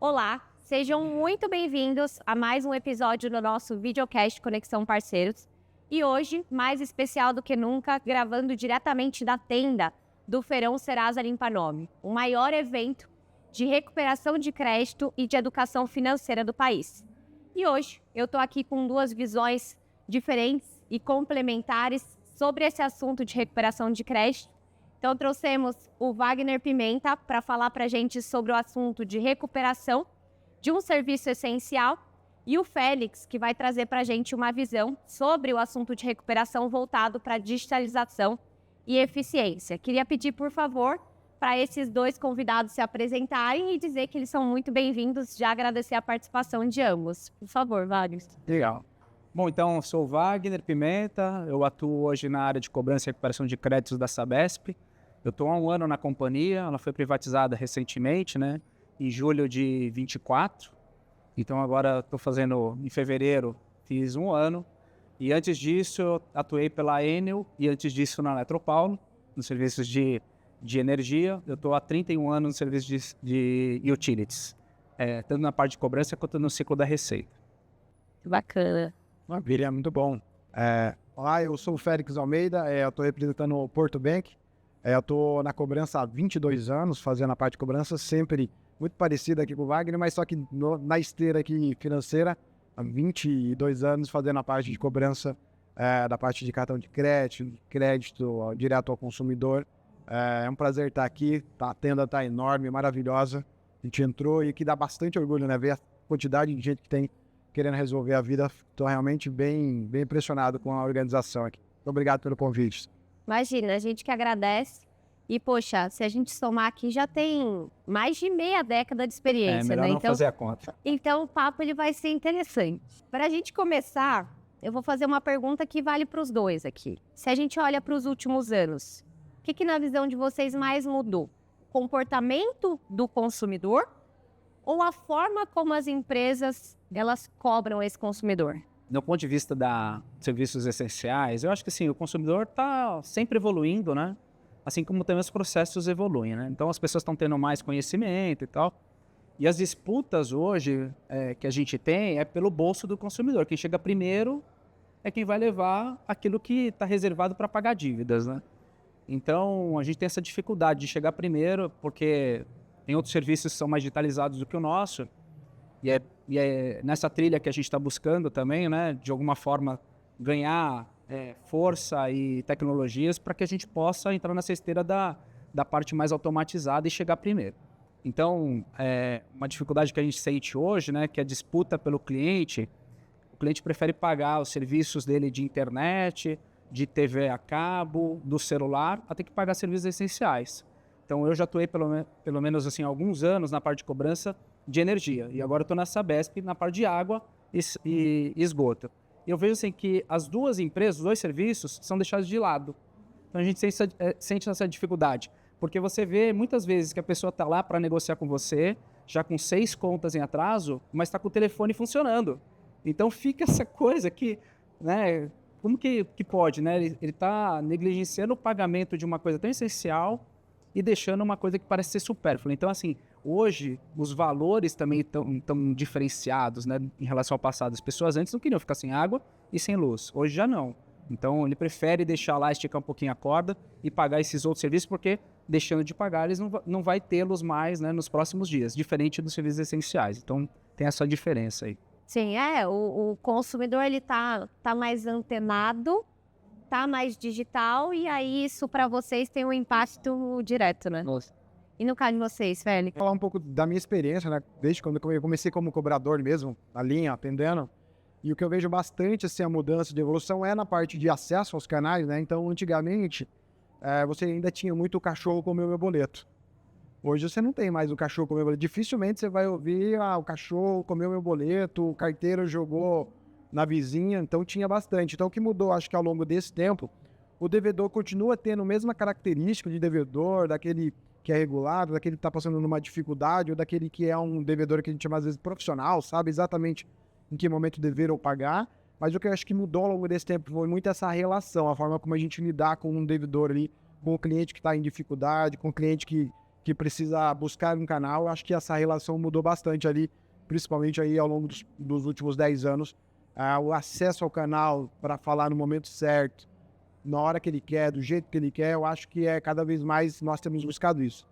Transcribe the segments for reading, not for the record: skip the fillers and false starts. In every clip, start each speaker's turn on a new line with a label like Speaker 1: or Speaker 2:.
Speaker 1: Olá, sejam muito bem-vindos a mais um episódio do nosso videocast Conexão Parceiros. E hoje, mais especial do que nunca, gravando diretamente da tenda do Feirão Serasa Limpa Nome, o maior evento de recuperação de crédito e de educação financeira do país. E hoje eu estou aqui com duas visões diferentes e complementares sobre esse assunto de recuperação de crédito. Então trouxemos o Wagner Pimenta para falar para a gente sobre o assunto de recuperação de um serviço essencial e o Félix, que vai trazer para a gente uma visão sobre o assunto de recuperação voltado para digitalização e eficiência. Queria pedir, por favor, para esses dois convidados se apresentarem e dizer que eles são muito bem-vindos, já agradecer a participação de ambos. Por favor, Wagner.
Speaker 2: Legal. Bom, então, eu sou o Wagner Pimenta, eu atuo hoje na área de cobrança e recuperação de créditos da Sabesp. Eu estou há um ano na companhia, ela foi privatizada recentemente, né, em julho de 24. Então, agora estou fazendo, em fevereiro, fiz um ano. E antes disso, eu atuei pela Enel e antes disso na Eletropaulo, nos serviços de energia. Eu estou há 31 anos no serviço de utilities, tanto na parte de cobrança quanto no ciclo da receita.
Speaker 1: Bacana.
Speaker 2: Maravilha, muito bom.
Speaker 3: Olá, eu sou o Félix Almeida, eu estou representando o Porto Bank. Eu estou na cobrança há 22 anos, fazendo a parte de cobrança, sempre muito parecida aqui com o Wagner, mas só que na esteira aqui financeira, há 22 anos fazendo a parte de cobrança da parte de cartão de crédito direto ao consumidor. É um prazer estar aqui, a tenda está enorme, maravilhosa. A gente entrou e que dá bastante orgulho, né? Ver a quantidade de gente que tem querendo resolver a vida. Estou realmente bem impressionado com a organização aqui. Muito obrigado pelo convite.
Speaker 1: Imagina, a gente que agradece. E, poxa, se a gente somar aqui, já tem mais de meia década de experiência,
Speaker 2: melhor
Speaker 1: né?
Speaker 2: não
Speaker 1: Então,
Speaker 2: fazer a conta.
Speaker 1: então, o papo ele vai ser interessante. Para a gente começar, eu vou fazer uma pergunta que vale para os dois aqui. Se a gente olha para os últimos anos, o que na visão de vocês mais mudou? O comportamento do consumidor ou a forma como as empresas elas cobram esse consumidor?
Speaker 2: Do ponto de vista da serviços essenciais, eu acho que assim, o consumidor está sempre evoluindo, né? Assim como também os processos evoluem, né? Então as pessoas estão tendo mais conhecimento e tal. E as disputas hoje que a gente tem é pelo bolso do consumidor. Quem chega primeiro é quem vai levar aquilo que está reservado para pagar dívidas, né? Então a gente tem essa dificuldade de chegar primeiro, porque tem outros serviços que são mais digitalizados do que o nosso. E é nessa trilha que a gente está buscando também, né? De alguma forma ganhar força e tecnologias para que a gente possa entrar nessa esteira da parte mais automatizada e chegar primeiro. Então, uma dificuldade que a gente sente hoje, né, que é a disputa pelo cliente. O cliente prefere pagar os serviços dele de internet, de TV a cabo, do celular, até que pagar serviços essenciais. Então, eu já atuei pelo menos assim, alguns anos na parte de cobrança de energia. E agora eu estou na Sabesp, na parte de água e esgoto. E eu vejo assim, que as duas empresas, os dois serviços, são deixados de lado. Então, a gente sente essa dificuldade. Porque você vê muitas vezes que a pessoa está lá para negociar com você, já com 6 contas em atraso, mas está com o telefone funcionando. Então fica essa coisa que, né, como que pode, né? Ele está negligenciando o pagamento de uma coisa tão essencial e deixando uma coisa que parece ser supérflua. Então, assim, hoje os valores também estão diferenciados, né, em relação ao passado. As pessoas antes não queriam ficar sem água e sem luz. Hoje já não. Então, ele prefere deixar lá, esticar um pouquinho a corda e pagar esses outros serviços, porque deixando de pagar, eles não vai tê-los mais, né, nos próximos dias, diferente dos serviços essenciais. Então, tem essa diferença aí.
Speaker 1: Sim, o consumidor ele tá mais antenado, tá mais digital, e aí isso para vocês tem um impacto direto, né?
Speaker 2: Nossa.
Speaker 1: E no caso de vocês, Félix?
Speaker 3: Vou falar um pouco da minha experiência, né? Desde quando eu comecei como cobrador mesmo, na linha, atendendo. E o que eu vejo bastante, assim, a mudança de evolução é na parte de acesso aos canais, né? Então, antigamente, você ainda tinha muito o cachorro comer o meu boleto. Hoje você não tem mais o cachorro comer o boleto. Dificilmente você vai ouvir, o cachorro comeu meu boleto, o carteiro jogou na vizinha, então tinha bastante. Então, o que mudou, acho que ao longo desse tempo, o devedor continua tendo a mesma característica de devedor, daquele que é regulado, daquele que está passando numa dificuldade, ou daquele que é um devedor que a gente chama às vezes profissional, sabe exatamente em que momento dever ou pagar. Mas o que eu acho que mudou ao longo desse tempo foi muito essa relação, a forma como a gente lidar com um devedor ali, com o cliente que está em dificuldade, com o cliente que precisa buscar um canal. Eu acho que essa relação mudou bastante ali, principalmente aí ao longo dos últimos 10 anos. O acesso ao canal para falar no momento certo, na hora que ele quer, do jeito que ele quer, eu acho que cada vez mais nós temos buscado isso.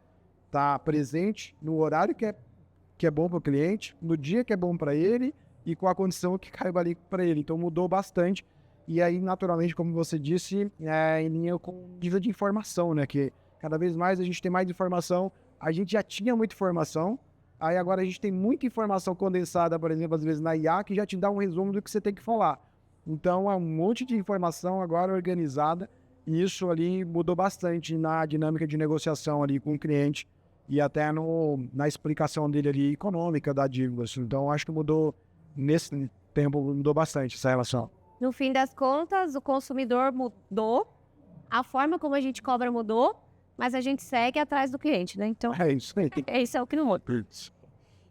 Speaker 3: Tá presente no horário que é bom para o cliente, no dia que é bom para ele e com a condição que caiba ali para ele. Então mudou bastante. E aí, naturalmente, como você disse, em linha com o nível de informação, né? Que cada vez mais a gente tem mais informação. A gente já tinha muita informação, aí agora a gente tem muita informação condensada, por exemplo, às vezes na IA, que já te dá um resumo do que você tem que falar. Então, é um monte de informação agora organizada, e isso ali mudou bastante na dinâmica de negociação ali com o cliente e até na explicação dele ali econômica da dívida. Então, acho que mudou, nesse tempo, mudou bastante essa relação.
Speaker 1: No fim das contas, o consumidor mudou, a forma como a gente cobra mudou, mas a gente segue atrás do cliente, né? Então,
Speaker 3: É isso aí.
Speaker 1: esse é o que não muda.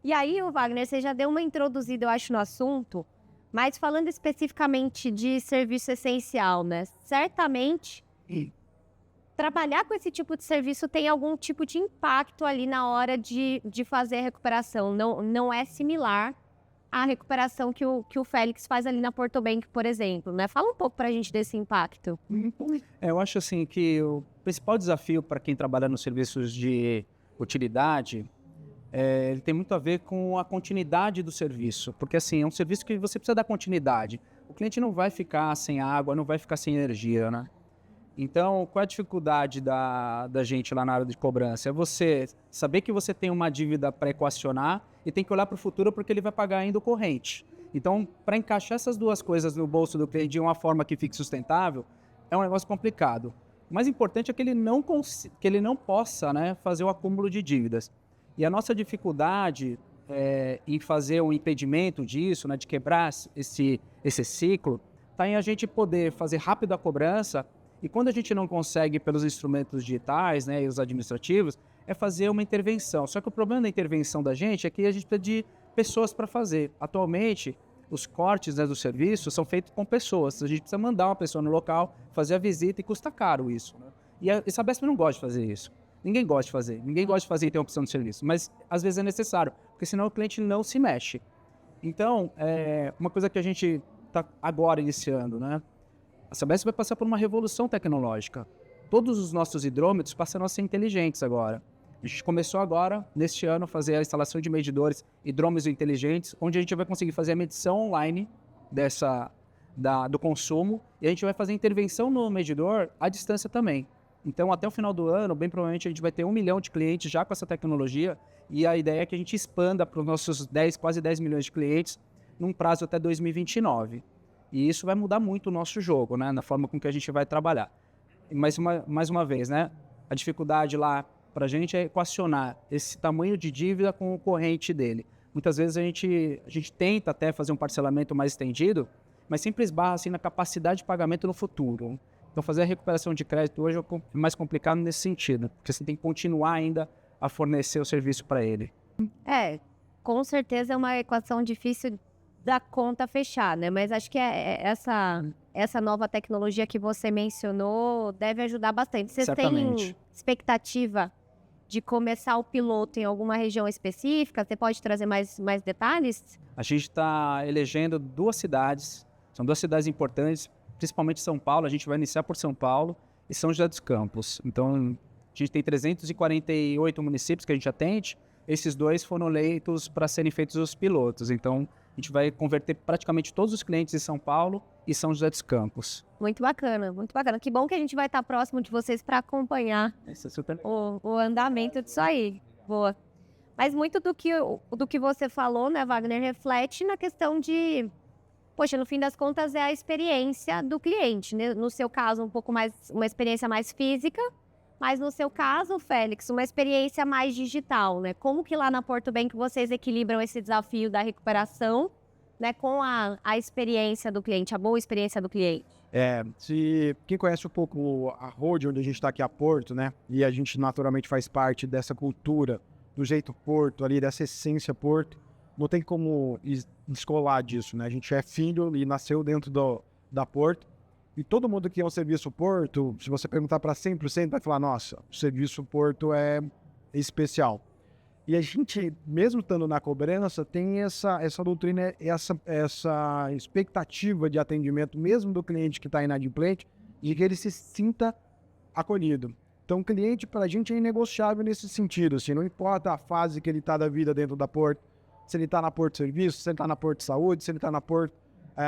Speaker 1: E aí, Wagner, você já deu uma introduzida, eu acho, no assunto, mas falando especificamente de serviço essencial, né? Certamente, trabalhar com esse tipo de serviço tem algum tipo de impacto ali na hora de fazer a recuperação. Não é similar a recuperação que o Félix faz ali na Porto Bank, por exemplo, né? Fala um pouco pra gente desse impacto.
Speaker 2: Eu acho assim que o principal desafio para quem trabalha nos serviços de utilidade, ele tem muito a ver com a continuidade do serviço, porque assim, é um serviço que você precisa dar continuidade. O cliente não vai ficar sem água, não vai ficar sem energia, né? Então, qual é a dificuldade da gente lá na área de cobrança? É você saber que você tem uma dívida para equacionar e tem que olhar para o futuro porque ele vai pagar ainda o corrente. Então, para encaixar essas duas coisas no bolso do cliente de uma forma que fique sustentável, é um negócio complicado. O mais importante é que ele não possa, né, fazer o acúmulo de dívidas. E a nossa dificuldade em fazer um impedimento disso, né, de quebrar esse ciclo, está em a gente poder fazer rápido a cobrança. E quando a gente não consegue pelos instrumentos digitais, né, e os administrativos, é fazer uma intervenção. Só que o problema da intervenção da gente é que a gente precisa de pessoas para fazer. Atualmente, os cortes, né, do serviço são feitos com pessoas. A gente precisa mandar uma pessoa no local, fazer a visita e custa caro isso, né? E a Sabesp não gosta de fazer isso. Ninguém gosta de fazer. Ninguém gosta de fazer interrupção de serviço. Mas às vezes é necessário, porque senão o cliente não se mexe. Então, uma coisa que a gente está agora iniciando, né? A Sabesp vai passar por uma revolução tecnológica. Todos os nossos hidrômetros passaram a ser inteligentes agora. A gente começou agora, neste ano, a fazer a instalação de medidores hidrômetros inteligentes, onde a gente vai conseguir fazer a medição online do consumo e a gente vai fazer intervenção no medidor à distância também. Então, até o final do ano, bem provavelmente a gente vai ter 1 milhão de clientes já com essa tecnologia e a ideia é que a gente expanda para os nossos quase 10 milhões de clientes num prazo até 2029. E isso vai mudar muito o nosso jogo, né? Na forma com que a gente vai trabalhar. E mais uma vez, né? A dificuldade lá para a gente é equacionar esse tamanho de dívida com o corrente dele. Muitas vezes a gente tenta até fazer um parcelamento mais estendido, mas sempre esbarra assim, na capacidade de pagamento no futuro. Então fazer a recuperação de crédito hoje é mais complicado nesse sentido, porque você tem que continuar ainda a fornecer o serviço para ele.
Speaker 1: Com certeza é uma equação difícil da conta fechar, né? Mas acho que essa nova tecnologia que você mencionou deve ajudar bastante. Vocês têm expectativa de começar o piloto em alguma região específica? Você pode trazer mais detalhes?
Speaker 2: A gente está elegendo 2 cidades, são 2 cidades importantes, principalmente São Paulo. A gente vai iniciar por São Paulo e São José dos Campos. Então, a gente tem 348 municípios que a gente atende. Esses 2 foram eleitos para serem feitos os pilotos. Então, a gente vai converter praticamente todos os clientes em São Paulo e São José dos Campos.
Speaker 1: Muito bacana, muito bacana. Que bom que a gente vai estar próximo de vocês para acompanhar o andamento disso aí. Boa. Mas muito do que você falou, né, Wagner, reflete na questão de... Poxa, no fim das contas é a experiência do cliente, né? No seu caso, um pouco mais, uma experiência mais física, mas no seu caso, Félix, uma experiência mais digital, né? Como que lá na Porto Bank vocês equilibram esse desafio da recuperação, né, com a experiência do cliente, a boa experiência do cliente?
Speaker 3: Se quem conhece um pouco a road, onde a gente está aqui, a Porto, né? E a gente naturalmente faz parte dessa cultura, do jeito Porto ali, dessa essência Porto, não tem como descolar disso, né? A gente é filho e nasceu dentro da Porto. E todo mundo que é um serviço Porto, se você perguntar para 100%, vai falar, nossa, o serviço Porto é especial. E a gente, mesmo estando na cobrança, tem essa doutrina, essa expectativa de atendimento, mesmo do cliente que está inadimplente, de que ele se sinta acolhido. Então, o cliente, para a gente, é inegociável nesse sentido. Assim, não importa a fase que ele está da vida dentro da Porto, se ele está na Porto Serviço, se ele está na Porto Saúde, se ele está na Porto,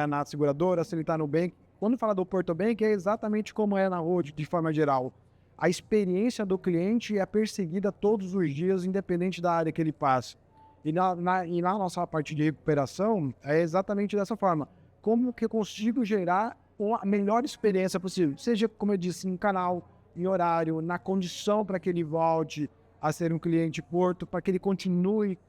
Speaker 3: na seguradora, se ele está no Bank. Quando fala do Porto Bank, é exatamente como é na road, de forma geral. A experiência do cliente é perseguida todos os dias, independente da área que ele passa. E na nossa parte de recuperação, é exatamente dessa forma. Como que eu consigo gerar a melhor experiência possível? Seja, como eu disse, em canal, em horário, na condição para que ele volte a ser um cliente Porto, para que ele continue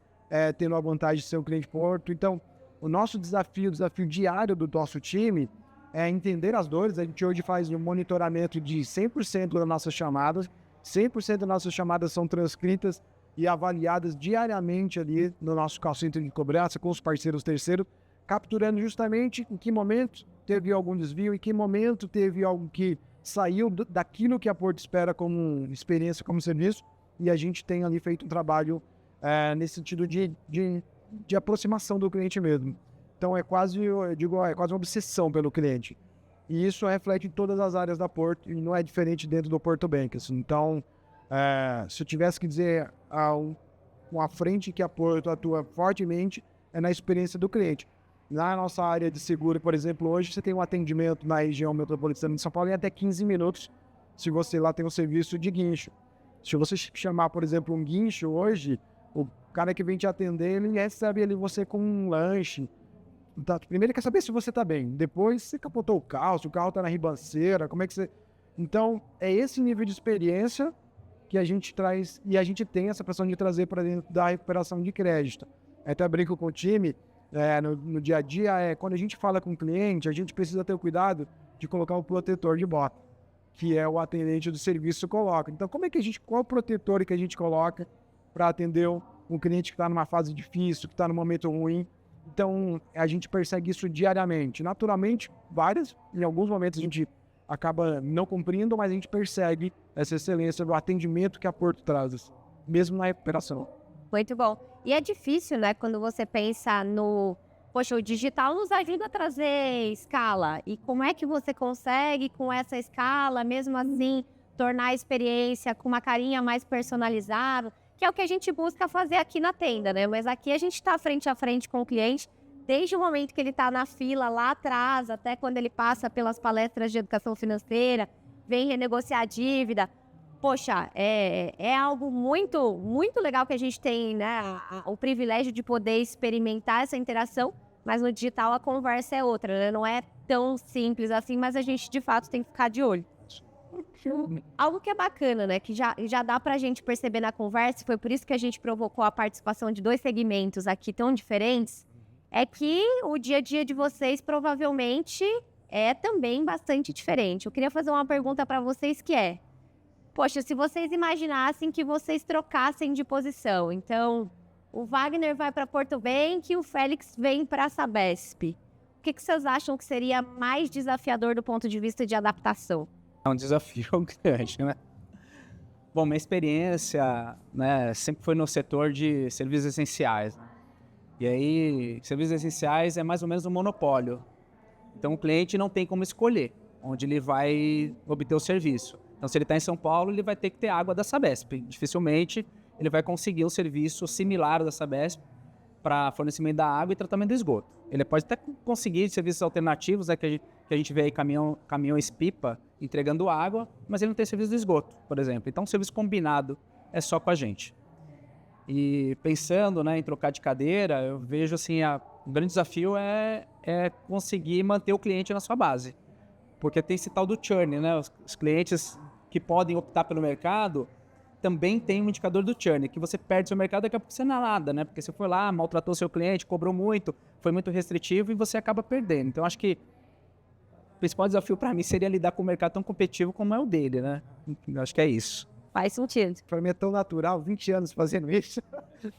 Speaker 3: tendo a vantagem de ser um cliente Porto. Então, o nosso desafio, o desafio diário do nosso time é entender as dores. A gente hoje faz um monitoramento de 100% das nossas chamadas. 100% das nossas chamadas são transcritas e avaliadas diariamente ali no nosso call center de cobrança com os parceiros terceiros, capturando justamente em que momento teve algum desvio, em que momento teve algo que saiu daquilo que a Porto espera como experiência, como serviço. E a gente tem ali feito um trabalho nesse sentido de de aproximação do cliente mesmo. Então é quase, eu digo, é quase uma obsessão pelo cliente. E isso reflete em todas as áreas da Porto e não é diferente dentro do Porto Bank. Assim. Então, se eu tivesse que dizer uma frente que a Porto atua fortemente é na experiência do cliente. Na nossa área de seguro, por exemplo, hoje você tem um atendimento na região metropolitana de São Paulo em até 15 minutos, se você lá tem um serviço de guincho. Se você chamar, por exemplo, um guincho hoje, o cara que vem te atender, ele recebe ali você com um lanche. Tá, primeiro ele quer saber se você está bem. Depois você capotou o carro, se o carro está na ribanceira, como é que você... Então, é esse nível de experiência que a gente traz, e a gente tem essa pressão de trazer para dentro da recuperação de crédito. Até brinco com o time, no dia a dia, quando a gente fala com o cliente, a gente precisa ter o cuidado de colocar o protetor de bota, que é o atendente do serviço coloca. Então, qual o protetor que a gente coloca para atender um cliente que está numa fase difícil, que está num momento ruim? Então, a gente persegue isso diariamente. Naturalmente, em alguns momentos a gente acaba não cumprindo, mas a gente persegue essa excelência do atendimento que a Porto traz, mesmo na recuperação.
Speaker 1: Muito bom. E é difícil, né, quando você pensa poxa, o digital nos ajuda a trazer escala. E como é que você consegue, com essa escala, mesmo assim, tornar a experiência com uma carinha mais personalizada, que é o que a gente busca fazer aqui na tenda, né? Mas aqui a gente está frente a frente com o cliente, desde o momento que ele está na fila lá atrás, até quando ele passa pelas palestras de educação financeira, vem renegociar a dívida. Poxa, é algo muito, muito legal que a gente tem, né? O privilégio de poder experimentar essa interação, mas no digital a conversa é outra, né? Não é tão simples assim, mas a gente de fato tem que ficar de olho. Algo que é bacana, né? Que já dá pra gente perceber na conversa, foi por isso que a gente provocou a participação de 2 segmentos aqui tão diferentes, é que o dia a dia de vocês provavelmente é também bastante diferente. Eu queria fazer uma pergunta para vocês que é: poxa, se vocês imaginassem que vocês trocassem de posição, então o Wagner vai para Porto Bank e o Félix vem para a Sabesp, o que vocês acham que seria mais desafiador do ponto de vista de adaptação?
Speaker 2: É um desafio grande, né? Bom, minha experiência, né, sempre foi no setor de serviços essenciais. Né? E aí, serviços essenciais é mais ou menos um monopólio. Então, o cliente não tem como escolher onde ele vai obter o serviço. Então, se ele está em São Paulo, ele vai ter que ter água da Sabesp. Dificilmente ele vai conseguir um serviço similar da Sabesp para fornecimento da água e tratamento do esgoto. Ele pode até conseguir serviços alternativos, né, que a gente vê aí caminhões-pipa entregando água, mas ele não tem serviço de esgoto, por exemplo. Então, o serviço combinado é só com a gente. E pensando, né, em trocar de cadeira, eu vejo assim, o grande desafio é conseguir manter o cliente na sua base. Porque tem esse tal do churn, né? Os clientes que podem optar pelo mercado também tem um indicador do churn, que você perde seu mercado, daqui a pouco você não é nada, né? Porque você foi lá, maltratou seu cliente, cobrou muito, foi muito restritivo e você acaba perdendo. Então, acho que o principal desafio para mim seria lidar com um mercado tão competitivo como é o dele, né? Acho que é isso.
Speaker 1: Faz sentido.
Speaker 3: Para mim é tão natural, 20 anos fazendo isso,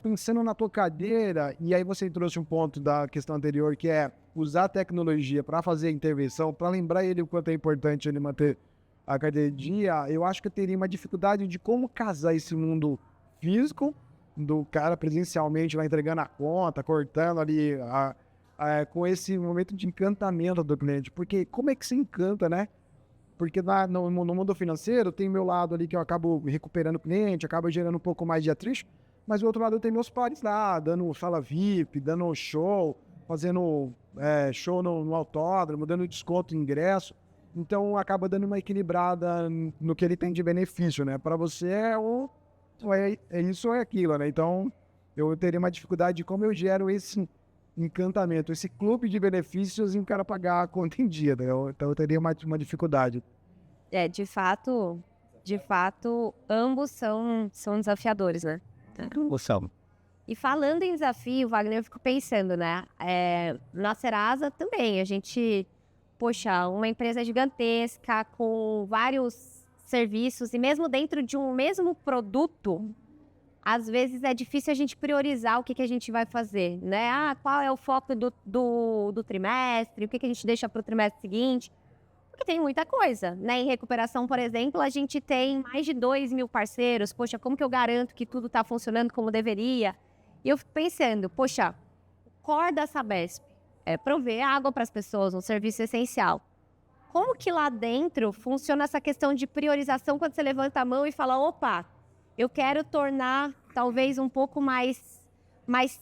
Speaker 3: pensando na tua cadeira, e aí você trouxe um ponto da questão anterior, que é usar a tecnologia para fazer a intervenção, para lembrar ele o quanto é importante ele manter a cadeia de dia. Eu acho que eu teria uma dificuldade de como casar esse mundo físico, do cara presencialmente lá entregando a conta, cortando ali, com esse momento de encantamento do cliente. Porque como é que se encanta, né? Porque no mundo financeiro tem meu lado ali que eu acabo recuperando o cliente, acabo gerando um pouco mais de atrito, mas do outro lado eu tenho meus pares lá, dando sala VIP, dando show, fazendo show no autódromo, dando desconto em ingresso. Então acaba dando uma equilibrada no que ele tem de benefício, né? Para você é isso ou é aquilo, né? Então eu teria uma dificuldade de como eu gero esse encantamento, esse clube de benefícios em o cara pagar a conta em dia, né? Então eu teria uma dificuldade.
Speaker 1: De fato, ambos são desafiadores, né?
Speaker 2: São.
Speaker 1: E falando em desafio, Wagner, eu fico pensando, né? Na Serasa também, a gente, poxa, uma empresa gigantesca com vários serviços e mesmo dentro de um mesmo produto, às vezes é difícil a gente priorizar o que a gente vai fazer, né? Qual é o foco do trimestre, o que a gente deixa para o trimestre seguinte, porque tem muita coisa, né? Em recuperação, por exemplo, a gente tem mais de 2.000 parceiros, poxa, como que eu garanto que tudo está funcionando como deveria? E eu fico pensando, poxa, core da Sabesp é prover água para as pessoas, um serviço essencial. Como que lá dentro funciona essa questão de priorização quando você levanta a mão e fala, opa, eu quero tornar talvez um pouco mais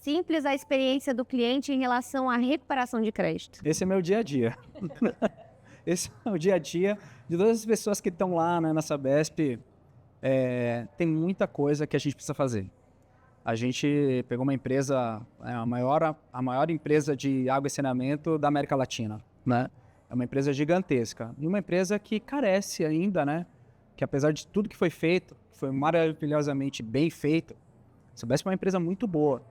Speaker 1: simples a experiência do cliente em relação à recuperação de crédito?
Speaker 2: Esse é meu dia a dia. Esse é o dia a dia de todas as pessoas que estão lá, né, na Sabesp. Tem muita coisa que a gente precisa fazer. A gente pegou uma empresa, a maior empresa de água e saneamento da América Latina, né? É uma empresa gigantesca. E uma empresa que carece ainda, né? Que apesar de tudo que foi feito, foi maravilhosamente bem feito, a Sabesp é uma empresa muito boa.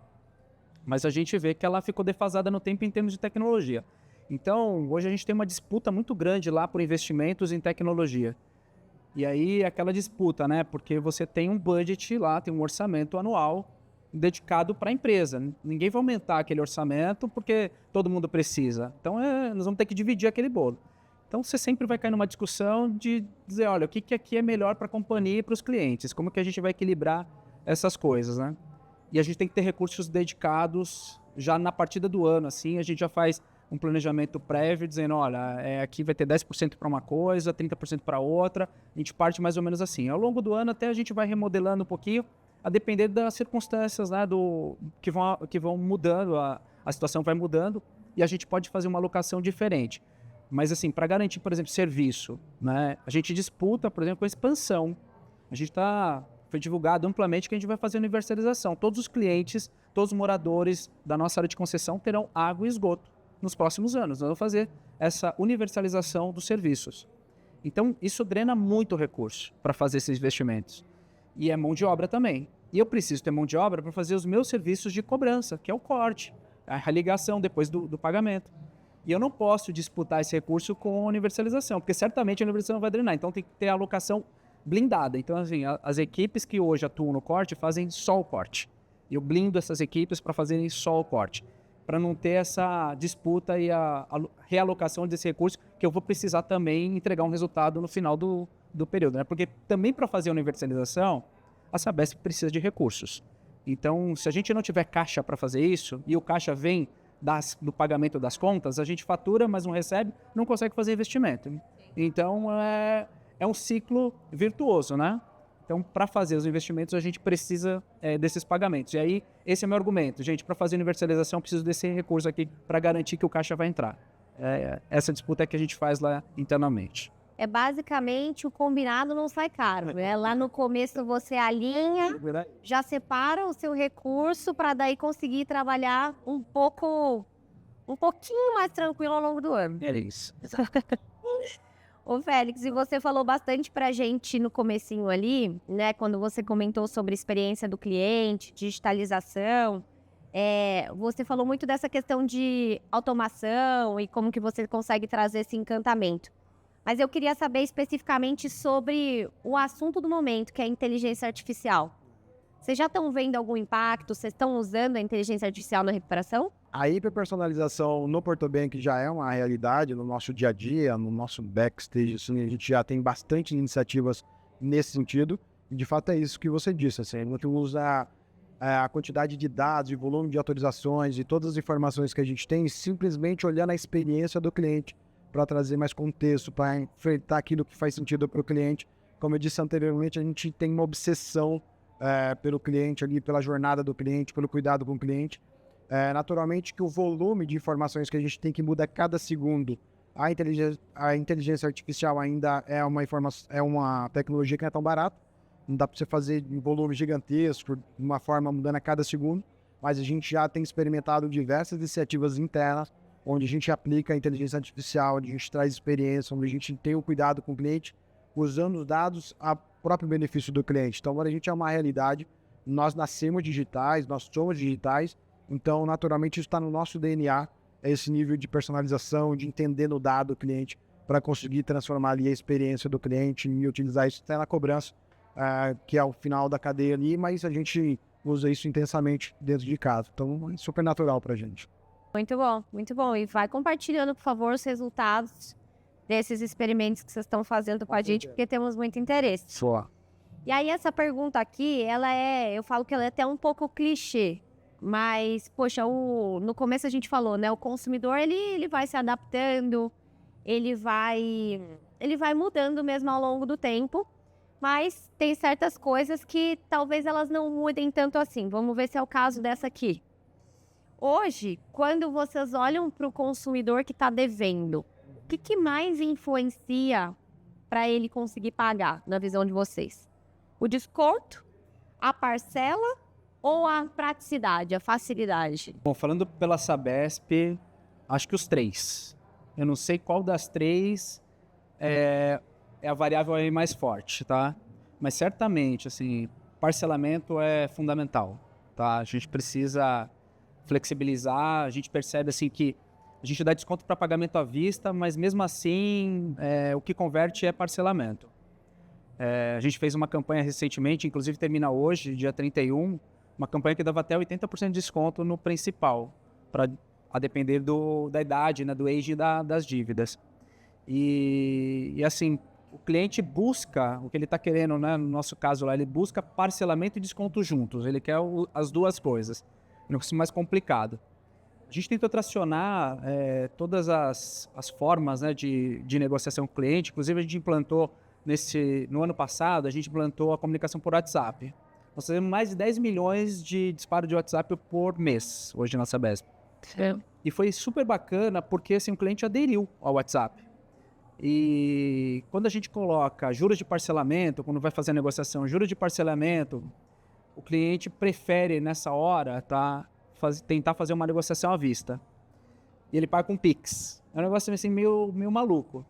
Speaker 2: Mas a gente vê que ela ficou defasada no tempo em termos de tecnologia. Então, hoje a gente tem uma disputa muito grande lá por investimentos em tecnologia. E aí, aquela disputa, né? Porque você tem um budget lá, tem um orçamento anual dedicado para a empresa. Ninguém vai aumentar aquele orçamento porque todo mundo precisa. Então, nós vamos ter que dividir aquele bolo. Então, você sempre vai cair numa discussão de dizer, olha, o que aqui é melhor para a companhia e para os clientes? Como que a gente vai equilibrar essas coisas, né? E a gente tem que ter recursos dedicados já na partida do ano, assim, a gente já faz um planejamento prévio, dizendo, olha, aqui vai ter 10% para uma coisa, 30% para outra, a gente parte mais ou menos assim. Ao longo do ano até a gente vai remodelando um pouquinho, a depender das circunstâncias, né, que vão mudando, a situação vai mudando, e a gente pode fazer uma alocação diferente. Mas assim, para garantir, por exemplo, serviço, né, a gente disputa, por exemplo, com a expansão. A gente foi divulgado amplamente que a gente vai fazer universalização. Todos os clientes, todos os moradores da nossa área de concessão terão água e esgoto nos próximos anos. Nós vamos fazer essa universalização dos serviços. Então, isso drena muito recurso para fazer esses investimentos. E é mão de obra também. E eu preciso ter mão de obra para fazer os meus serviços de cobrança, que é o corte, a ligação depois do pagamento. E eu não posso disputar esse recurso com a universalização, porque certamente a universalização vai drenar. Então, tem que ter a alocação blindada. Então, assim, as equipes que hoje atuam no corte fazem só o corte. Eu blindo essas equipes para fazerem só o corte, para não ter essa disputa e a realocação desse recurso, que eu vou precisar também entregar um resultado no final do período, né? Porque também para fazer a universalização, a Sabesp precisa de recursos. Então, se a gente não tiver caixa para fazer isso, e o caixa vem do pagamento das contas, a gente fatura, mas não recebe, não consegue fazer investimento. Então, é um ciclo virtuoso, né? Então, para fazer os investimentos, a gente precisa desses pagamentos. E aí, esse é o meu argumento. Gente, para fazer universalização, eu preciso desse recurso aqui para garantir que o caixa vai entrar. Essa disputa é que a gente faz lá internamente.
Speaker 1: É basicamente o combinado não sai caro. Lá no começo você alinha, já separa o seu recurso para daí conseguir trabalhar um pouquinho mais tranquilo ao longo do ano.
Speaker 2: É isso.
Speaker 1: Ô Félix, e você falou bastante pra gente no comecinho ali, né, quando você comentou sobre a experiência do cliente, digitalização, você falou muito dessa questão de automação e como que você consegue trazer esse encantamento. Mas eu queria saber especificamente sobre o assunto do momento, que é a inteligência artificial. Vocês já estão vendo algum impacto? Vocês estão usando a inteligência artificial na recuperação?
Speaker 3: A hiperpersonalização no PortoBank já é uma realidade no nosso dia a dia, no nosso backstage, assim, a gente já tem bastante iniciativas nesse sentido. E de fato é isso que você disse, assim, a gente usa a quantidade de dados, e volume de autorizações e todas as informações que a gente tem, simplesmente olhando a experiência do cliente para trazer mais contexto, para enfrentar aquilo que faz sentido para o cliente. Como eu disse anteriormente, a gente tem uma obsessão pelo cliente ali, pela jornada do cliente, pelo cuidado com o cliente. Naturalmente que o volume de informações que a gente tem que mudar cada segundo, a inteligência artificial ainda é uma tecnologia que não é tão barata, não dá para você fazer em volume gigantesco, de uma forma mudando a cada segundo, mas a gente já tem experimentado diversas iniciativas internas, onde a gente aplica a inteligência artificial, onde a gente traz experiência, onde a gente tem o cuidado com o cliente, usando os dados a próprio benefício do cliente. Então, agora a gente é uma realidade, nós nascemos digitais, nós somos digitais, então, naturalmente, isso está no nosso DNA, esse nível de personalização, de entender no dado do cliente, para conseguir transformar ali a experiência do cliente e utilizar isso até na cobrança, que é o final da cadeia ali, mas a gente usa isso intensamente dentro de casa. Então, é super natural para a gente.
Speaker 1: Muito bom, muito bom. E vai compartilhando, por favor, os resultados desses experimentos que vocês estão fazendo com a gente, porque temos muito interesse.
Speaker 3: Só.
Speaker 1: E aí, essa pergunta aqui, eu falo que ela é até um pouco clichê. Mas, poxa, no começo a gente falou, né? O consumidor, ele vai se adaptando, ele vai mudando mesmo ao longo do tempo. Mas tem certas coisas que talvez elas não mudem tanto assim. Vamos ver se é o caso dessa aqui. Hoje, quando vocês olham para o consumidor que está devendo, o que mais influencia para ele conseguir pagar, na visão de vocês? O desconto, a parcela ou a praticidade, a facilidade?
Speaker 2: Bom, falando pela Sabesp, acho que os 3. Eu não sei qual das 3 é a variável aí mais forte, tá? Mas certamente, assim, parcelamento é fundamental, tá? A gente precisa flexibilizar, a gente percebe, assim, que a gente dá desconto para pagamento à vista, mas mesmo assim, o que converte é parcelamento. A gente fez uma campanha recentemente, inclusive termina hoje, dia 31, uma campanha que dava até 80% de desconto no principal, a depender da idade, né, do age das dívidas. E assim, o cliente busca o que ele está querendo, né, no nosso caso lá, ele busca parcelamento e desconto juntos, ele quer as duas coisas, não é mais complicado. A gente tentou tracionar todas as formas, né, de negociação com o cliente, inclusive a gente implantou, no ano passado, a gente implantou a comunicação por WhatsApp. Nós fazemos mais de 10 milhões de disparo de WhatsApp por mês, hoje na Sabesp. E foi super bacana porque assim, o cliente aderiu ao WhatsApp. E quando a gente coloca juros de parcelamento, quando vai fazer a negociação, juros de parcelamento, o cliente prefere nessa hora tentar fazer uma negociação à vista. E ele paga com Pix. É um negócio assim, meio maluco.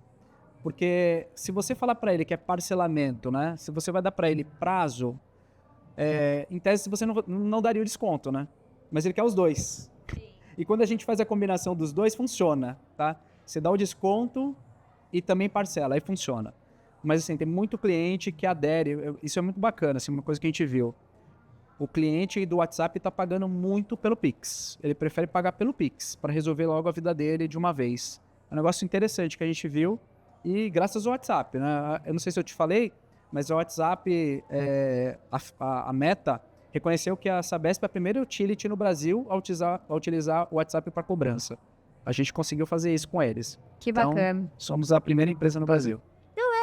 Speaker 2: Porque se você falar para ele que é parcelamento, né? Se você vai dar para ele prazo, em tese você não daria o desconto, né? Mas ele quer os dois. E quando a gente faz a combinação dos dois, funciona, tá? Você dá o desconto e também parcela, aí funciona. Mas assim, tem muito cliente que adere, isso é muito bacana, assim, uma coisa que a gente viu. O cliente do WhatsApp está pagando muito pelo Pix. Ele prefere pagar pelo Pix, para resolver logo a vida dele de uma vez. É um negócio interessante que a gente viu, e graças ao WhatsApp, né? Eu não sei se eu te falei, mas o WhatsApp, a Meta, reconheceu que a Sabesp é a primeira utility no Brasil a utilizar o WhatsApp para cobrança. A gente conseguiu fazer isso com eles.
Speaker 1: Que bacana.
Speaker 2: Então, somos a primeira empresa no Brasil.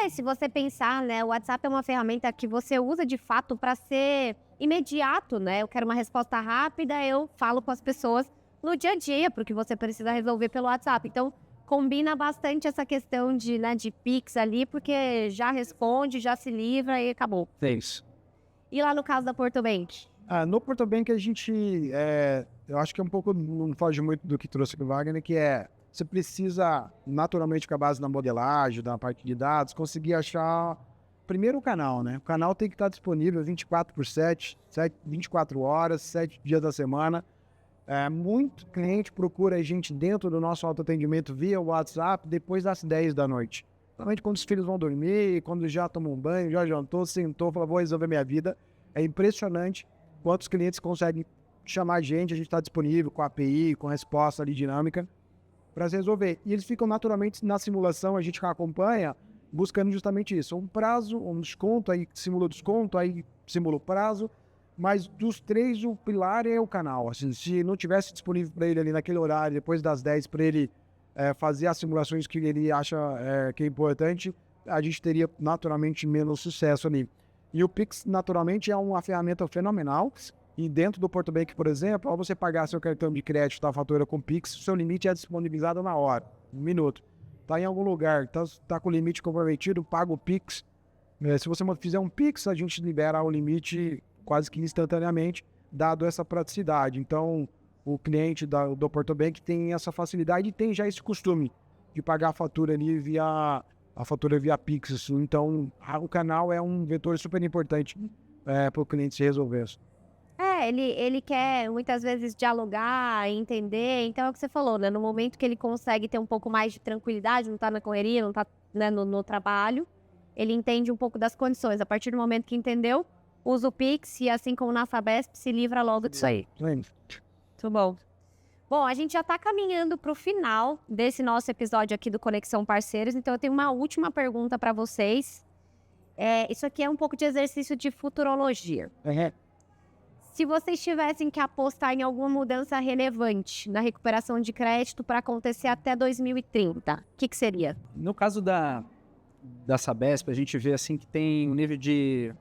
Speaker 1: Se você pensar, né, o WhatsApp é uma ferramenta que você usa de fato para ser imediato, né? Eu quero uma resposta rápida, eu falo com as pessoas no dia a dia, porque você precisa resolver pelo WhatsApp. Então, combina bastante essa questão de Pix ali, porque já responde, já se livra e acabou.
Speaker 2: É isso.
Speaker 1: E lá no caso da Porto Bank?
Speaker 3: No Porto Bank a gente, eu acho que é um pouco, não foge muito do que trouxe aqui o Wagner, que você precisa, naturalmente, com a base da modelagem, da parte de dados, conseguir achar, primeiro, o canal, né? O canal tem que estar disponível 24/7, 24 horas, 7 dias da semana. Muito cliente procura a gente dentro do nosso autoatendimento via WhatsApp depois das 10 da noite. Normalmente quando os filhos vão dormir, quando já tomam um banho, já jantou, sentou, falou, vou resolver minha vida. É impressionante quantos clientes conseguem chamar a gente está disponível com a API, com resposta ali dinâmica, para resolver. E eles ficam naturalmente na simulação, a gente acompanha, buscando justamente isso. Um prazo, um desconto, aí simula o desconto, aí simula o prazo. Mas dos 3, o pilar é o canal. Assim, se não tivesse disponível para ele ali naquele horário, depois das 10, para ele fazer as simulações que ele acha que é importante, a gente teria naturalmente menos sucesso ali. E o Pix, naturalmente, é uma ferramenta fenomenal. E dentro do Porto Bank, por exemplo, ao você pagar seu cartão de crédito, a fatura com Pix, o seu limite é disponibilizado na hora, 1 minuto. Está em algum lugar, está com o limite comprometido, paga o Pix. Se você fizer um Pix, a gente libera o limite quase que instantaneamente, dado essa praticidade. Então, o cliente do Porto Bank tem essa facilidade e tem já esse costume de pagar a fatura ali via Pix. Então, o canal é um vetor super importante para o cliente se resolver isso.
Speaker 1: Ele quer muitas vezes dialogar, entender. Então é o que você falou, né? No momento que ele consegue ter um pouco mais de tranquilidade, não tá na correria, não tá, né, no trabalho, ele entende um pouco das condições. A partir do momento que entendeu, usa o Pix e assim como na Sabesp, se livra logo disso aí. Muito bom. Bom, a gente já tá caminhando pro final desse nosso episódio aqui do Conexão Parceiros, então eu tenho uma última pergunta para vocês. Isso aqui é um pouco de exercício de futurologia. Se vocês tivessem que apostar em alguma mudança relevante na recuperação de crédito para acontecer até 2030, o que seria?
Speaker 2: No caso da Sabesp, a gente vê assim que tem um nível de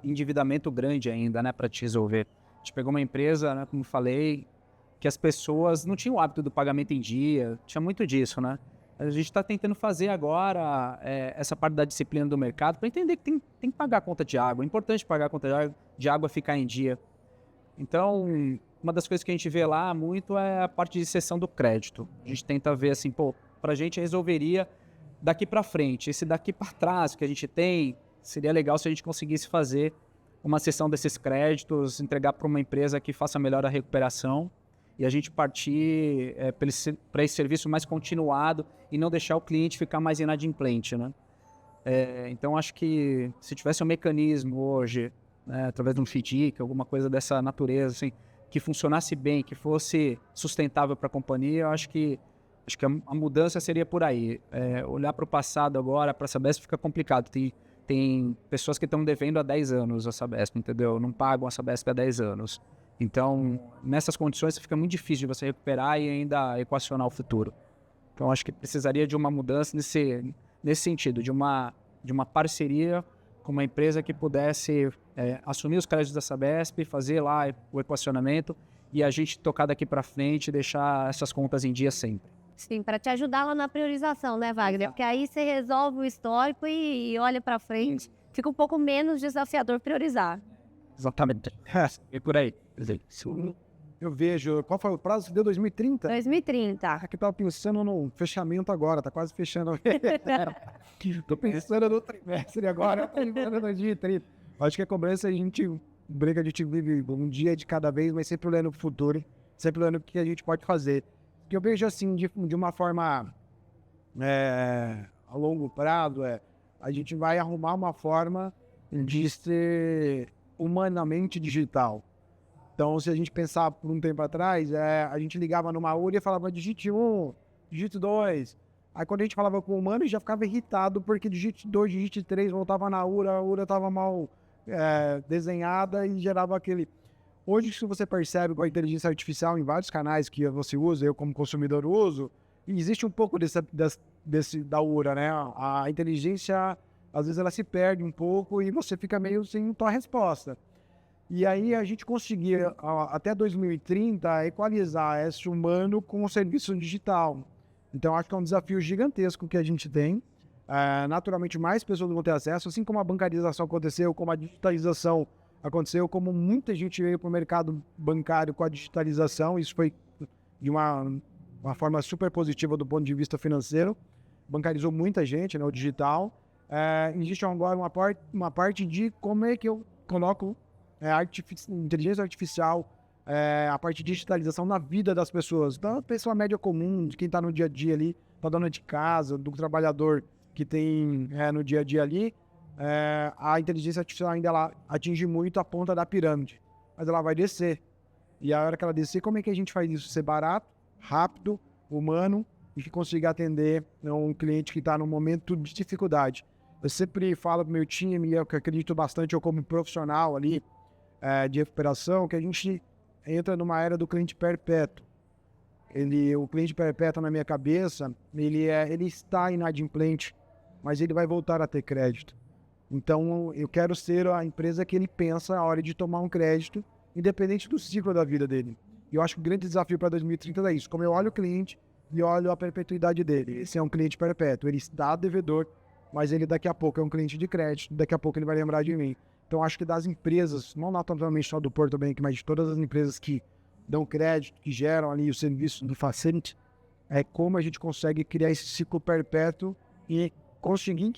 Speaker 2: endividamento grande ainda, né, para te resolver. A gente pegou uma empresa, né, como falei, que as pessoas não tinham o hábito do pagamento em dia, tinha muito disso, né? A gente está tentando fazer agora essa parte da disciplina do mercado para entender que tem que pagar a conta de água. É importante pagar a conta de água, ficar em dia. Então, uma das coisas que a gente vê lá muito é a parte de cessão do crédito. A gente tenta ver assim, para a gente resolveria daqui para frente. Esse daqui para trás que a gente tem, seria legal se a gente conseguisse fazer uma cessão desses créditos, entregar para uma empresa que faça melhor a recuperação e a gente partir para esse serviço mais continuado e não deixar o cliente ficar mais inadimplente, né? Então, acho que se tivesse um mecanismo hoje, né, através de um FDIC, alguma coisa dessa natureza, assim, que funcionasse bem, que fosse sustentável para a companhia, eu acho que a mudança seria por aí. Olhar para o passado agora, para a Sabesp, fica complicado. Tem pessoas que estão devendo há 10 anos a Sabesp, entendeu? Não pagam a Sabesp há 10 anos. Então, nessas condições, fica muito difícil de você recuperar e ainda equacionar o futuro. Então, acho que precisaria de uma mudança nesse sentido, de uma parceria com uma empresa que pudesse assumir os créditos da Sabesp, fazer lá o equacionamento e a gente tocar daqui para frente e deixar essas contas em dia sempre.
Speaker 1: Sim, para te ajudar lá na priorização, né, Wagner? Porque aí você resolve o histórico e olha para frente. Fica um pouco menos desafiador priorizar.
Speaker 2: Exatamente. E por aí.
Speaker 3: Eu vejo... Qual foi o prazo? Deu 2030?
Speaker 1: 2030.
Speaker 3: Aqui eu tava pensando no fechamento agora, tá quase fechando. Tô pensando no trimestre agora, tô pensando no 2030. Acho que a cobrança a gente briga, a gente vive um dia de cada vez, mas sempre olhando o futuro, sempre olhando o que a gente pode fazer. Que eu vejo assim, de uma forma a longo prazo, a gente vai arrumar uma forma de ser humanamente digital. Então, se a gente pensar por um tempo atrás, a gente ligava numa URA e falava digite 1, digite 2. Aí quando a gente falava com o humano, já ficava irritado porque digite 2, digite 3, voltava na URA, a URA estava mal desenhada e gerava aquele... Hoje, se você percebe com a inteligência artificial em vários canais que você usa, eu como consumidor uso, existe um pouco da URA, né? A inteligência, às vezes, ela se perde um pouco e você fica meio sem tua resposta. E aí a gente conseguia, até 2030, equalizar esse humano com o serviço digital. Então, acho que é um desafio gigantesco que a gente tem. Naturalmente, mais pessoas vão ter acesso, assim como a bancarização aconteceu, como a digitalização aconteceu, como muita gente veio para o mercado bancário com a digitalização. Isso foi de uma forma super positiva do ponto de vista financeiro. Bancarizou muita gente, né, o digital. Existe agora uma parte de como é que eu coloco inteligência artificial, a parte de digitalização na vida das pessoas. Então, a pessoa média comum, de quem está no dia a dia ali, da dona de casa, do trabalhador que tem no dia a dia ali, a inteligência artificial ainda ela atinge muito a ponta da pirâmide, mas ela vai descer. E a hora que ela descer, como é que a gente faz isso? Ser barato, rápido, humano e que consiga atender um cliente que está num momento de dificuldade. Eu sempre falo para o meu time, e eu que acredito bastante, eu como profissional ali, de recuperação, que a gente entra numa era do cliente perpétuo. O cliente perpétuo na minha cabeça, ele está inadimplente, mas ele vai voltar a ter crédito. Então, eu quero ser a empresa que ele pensa na hora de tomar um crédito, independente do ciclo da vida dele. E eu acho que o grande desafio para 2030 é isso. Como eu olho o cliente e olho a perpetuidade dele. Esse é um cliente perpétuo, ele está devedor, mas ele daqui a pouco é um cliente de crédito, daqui a pouco ele vai lembrar de mim. Então, acho que das empresas, não naturalmente só do Porto Bank, mas de todas as empresas que dão crédito, que geram ali o serviço do Facility, é como a gente consegue criar esse ciclo perpétuo e conseguir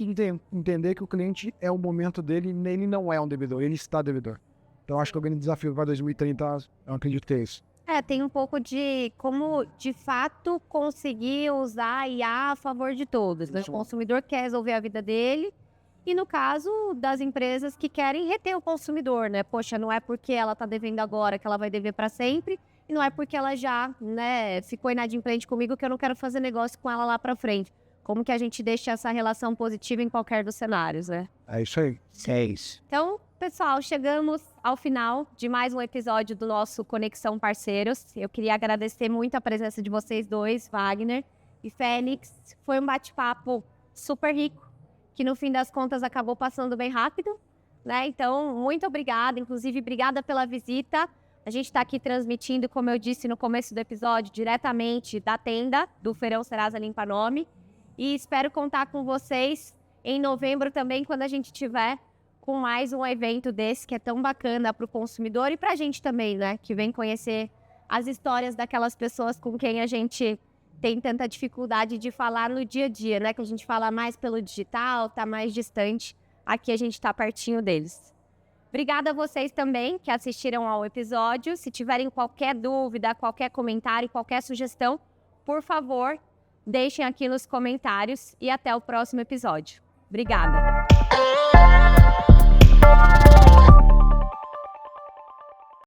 Speaker 3: entender que o cliente é o momento dele, ele não é um devedor, ele está devedor. Então, acho que o grande desafio para 2030, eu acredito que é isso.
Speaker 1: Tem um pouco de como, de fato, conseguir usar a IA a favor de todos. Né? O consumidor quer resolver a vida dele. E no caso das empresas que querem reter o consumidor, né? Poxa, não é porque ela está devendo agora que ela vai dever para sempre. E não é porque ela já, né, ficou inadimplente comigo que eu não quero fazer negócio com ela lá para frente. Como que a gente deixa essa relação positiva em qualquer dos cenários, né?
Speaker 3: É isso aí.
Speaker 1: Então, pessoal, chegamos ao final de mais um episódio do nosso Conexão Parceiros. Eu queria agradecer muito a presença de vocês dois, Wagner e Félix. Foi um bate-papo super rico, que no fim das contas acabou passando bem rápido, né? Então, muito obrigada. Inclusive, obrigada pela visita. A gente está aqui transmitindo, como eu disse no começo do episódio, diretamente da tenda do Feirão Serasa Limpa Nome. E espero contar com vocês em novembro também, quando a gente tiver com mais um evento desse, que é tão bacana para o consumidor e para a gente também, né? Que vem conhecer as histórias daquelas pessoas com quem a gente tem tanta dificuldade de falar no dia a dia, né? Que a gente fala mais pelo digital, tá mais distante. Aqui a gente está pertinho deles. Obrigada a vocês também que assistiram ao episódio. Se tiverem qualquer dúvida, qualquer comentário, qualquer sugestão, por favor, deixem aqui nos comentários e até o próximo episódio. Obrigada!